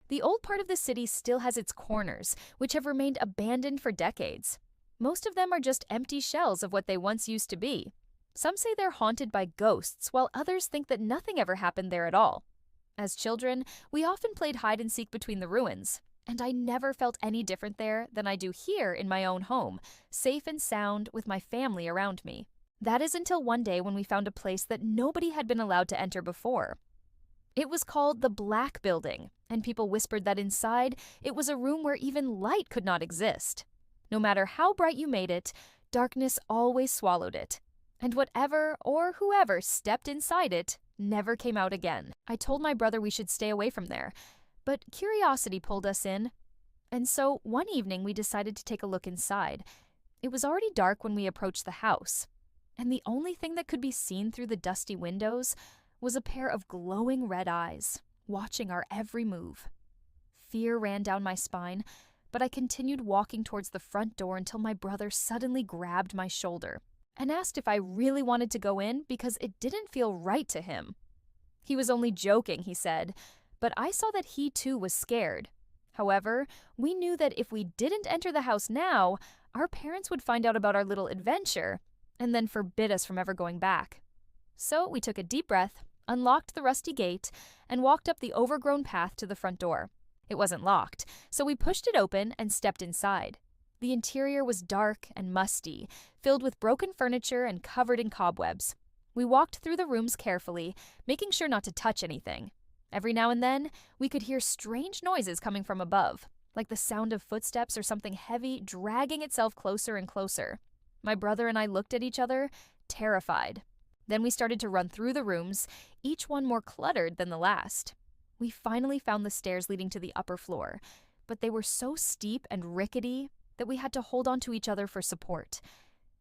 The old part of the city still has its corners, which have remained abandoned for decades. Most of them are just empty shells of what they once used to be. Some say they're haunted by ghosts, while others think that nothing ever happened there at all. As children, we often played hide and seek between the ruins, and I never felt any different there than I do here in my own home, safe and sound with my family around me. That is until one day when we found a place that nobody had been allowed to enter before. It was called the Black Building, and people whispered that inside it was a room where even light could not exist. No matter how bright you made it, darkness always swallowed it. And whatever or whoever stepped inside it never came out again. I told my brother we should stay away from there, but curiosity pulled us in. And so one evening we decided to take a look inside. It was already dark when we approached the house, and the only thing that could be seen through the dusty windows was a pair of glowing red eyes, watching our every move. Fear ran down my spine, but I continued walking towards the front door until my brother suddenly grabbed my shoulder and asked if I really wanted to go in because it didn't feel right to him. He was only joking, he said, but I saw that he too was scared. However, we knew that if we didn't enter the house now, our parents would find out about our little adventure and then forbid us from ever going back. So we took a deep breath, unlocked the rusty gate, and walked up the overgrown path to the front door. It wasn't locked, so we pushed it open and stepped inside. The interior was dark and musty, filled with broken furniture and covered in cobwebs. We walked through the rooms carefully, making sure not to touch anything. Every now and then, we could hear strange noises coming from above, like the sound of footsteps or something heavy dragging itself closer and closer. My brother and I looked at each other, terrified. Then we started to run through the rooms, each one more cluttered than the last. We finally found the stairs leading to the upper floor, but they were so steep and rickety that we had to hold on to each other for support.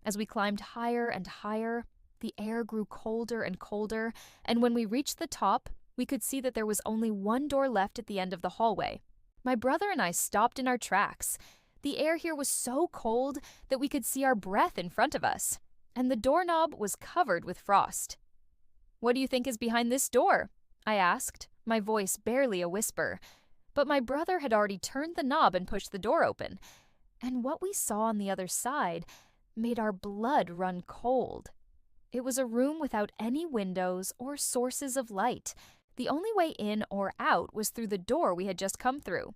As we climbed higher and higher, the air grew colder and colder, and when we reached the top, we could see that there was only one door left at the end of the hallway. My brother and I stopped in our tracks. The air here was so cold that we could see our breath in front of us, and the doorknob was covered with frost. "What do you think is behind this door?" I asked, my voice barely a whisper. But my brother had already turned the knob and pushed the door open, and what we saw on the other side made our blood run cold. It was a room without any windows or sources of light. The only way in or out was through the door we had just come through.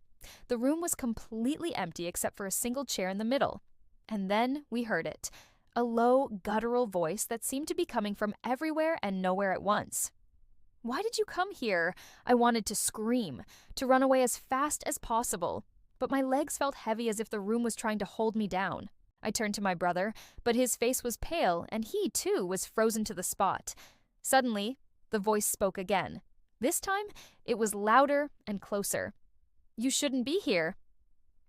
The room was completely empty except for a single chair in the middle. And then we heard it, a low, guttural voice that seemed to be coming from everywhere and nowhere at once. "Why did you come here?" I wanted to scream, to run away as fast as possible, but my legs felt heavy as if the room was trying to hold me down. I turned to my brother, but his face was pale and he, too, was frozen to the spot. Suddenly, the voice spoke again. This time, it was louder and closer. "You shouldn't be here."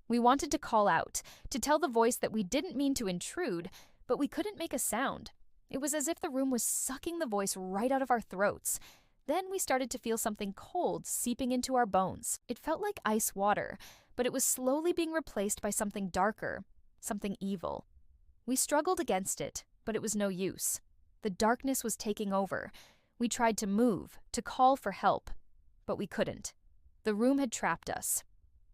We wanted to call out, to tell the voice that we didn't mean to intrude, but we couldn't make a sound. It was as if the room was sucking the voice right out of our throats. Then we started to feel something cold seeping into our bones. It felt like ice water, but it was slowly being replaced by something darker, something evil. We struggled against it, but it was no use. The darkness was taking over. We tried to move, to call for help, but we couldn't. The room had trapped us.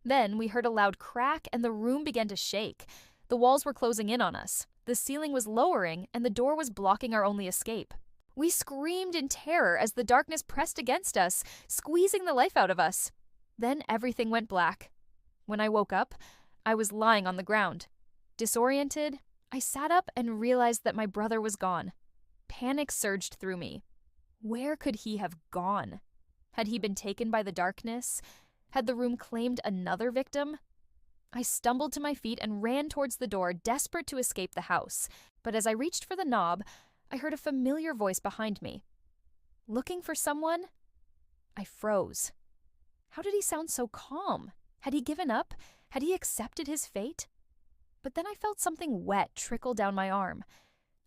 Then we heard a loud crack and the room began to shake. The walls were closing in on us. The ceiling was lowering and the door was blocking our only escape. We screamed in terror as the darkness pressed against us, squeezing the life out of us. Then everything went black. When I woke up, I was lying on the ground. Disoriented, I sat up and realized that my brother was gone. Panic surged through me. Where could he have gone? Had he been taken by the darkness? Had the room claimed another victim? I stumbled to my feet and ran towards the door, desperate to escape the house. But as I reached for the knob, I heard a familiar voice behind me. "Looking for someone?" I froze. How did he sound so calm? Had he given up? Had he accepted his fate? But then I felt something wet trickle down my arm.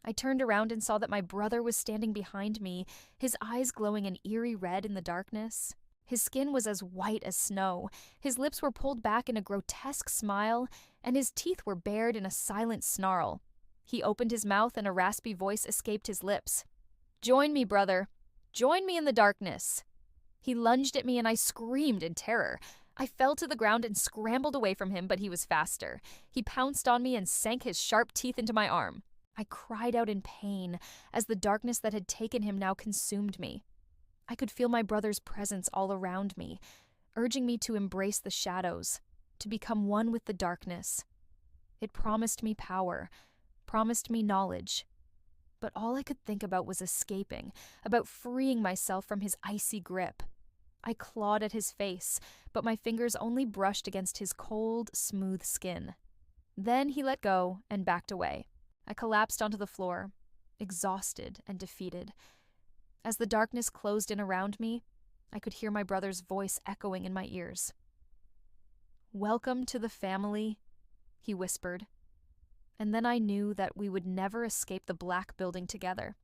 I turned around and saw that my brother was standing behind me, his eyes glowing an eerie red in the darkness. His skin was as white as snow, his lips were pulled back in a grotesque smile, and his teeth were bared in a silent snarl. He opened his mouth and a raspy voice escaped his lips. "Join me, brother. Join me in the darkness." He lunged at me and I screamed in terror. I fell to the ground and scrambled away from him, but he was faster. He pounced on me and sank his sharp teeth into my arm. I cried out in pain as the darkness that had taken him now consumed me. I could feel my brother's presence all around me, urging me to embrace the shadows, to become one with the darkness. It promised me power, promised me knowledge. But all I could think about was escaping, about freeing myself from his icy grip. I clawed at his face, but my fingers only brushed against his cold, smooth skin. Then he let go and backed away. I collapsed onto the floor, exhausted and defeated. As the darkness closed in around me, I could hear my brother's voice echoing in my ears. "Welcome to the family," he whispered. And then I knew that we would never escape the Black Building together.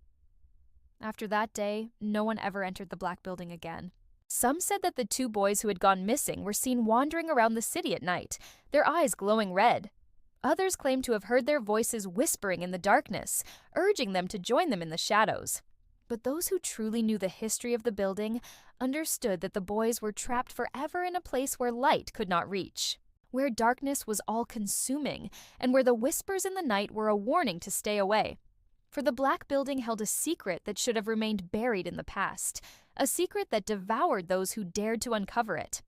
After that day, no one ever entered the Black Building again. Some said that the two boys who had gone missing were seen wandering around the city at night, their eyes glowing red. Others claimed to have heard their voices whispering in the darkness, urging them to join them in the shadows. But those who truly knew the history of the building understood that the boys were trapped forever in a place where light could not reach, where darkness was all-consuming, and where the whispers in the night were a warning to stay away. For the Black Building held a secret that should have remained buried in the past, a secret that devoured those who dared to uncover it.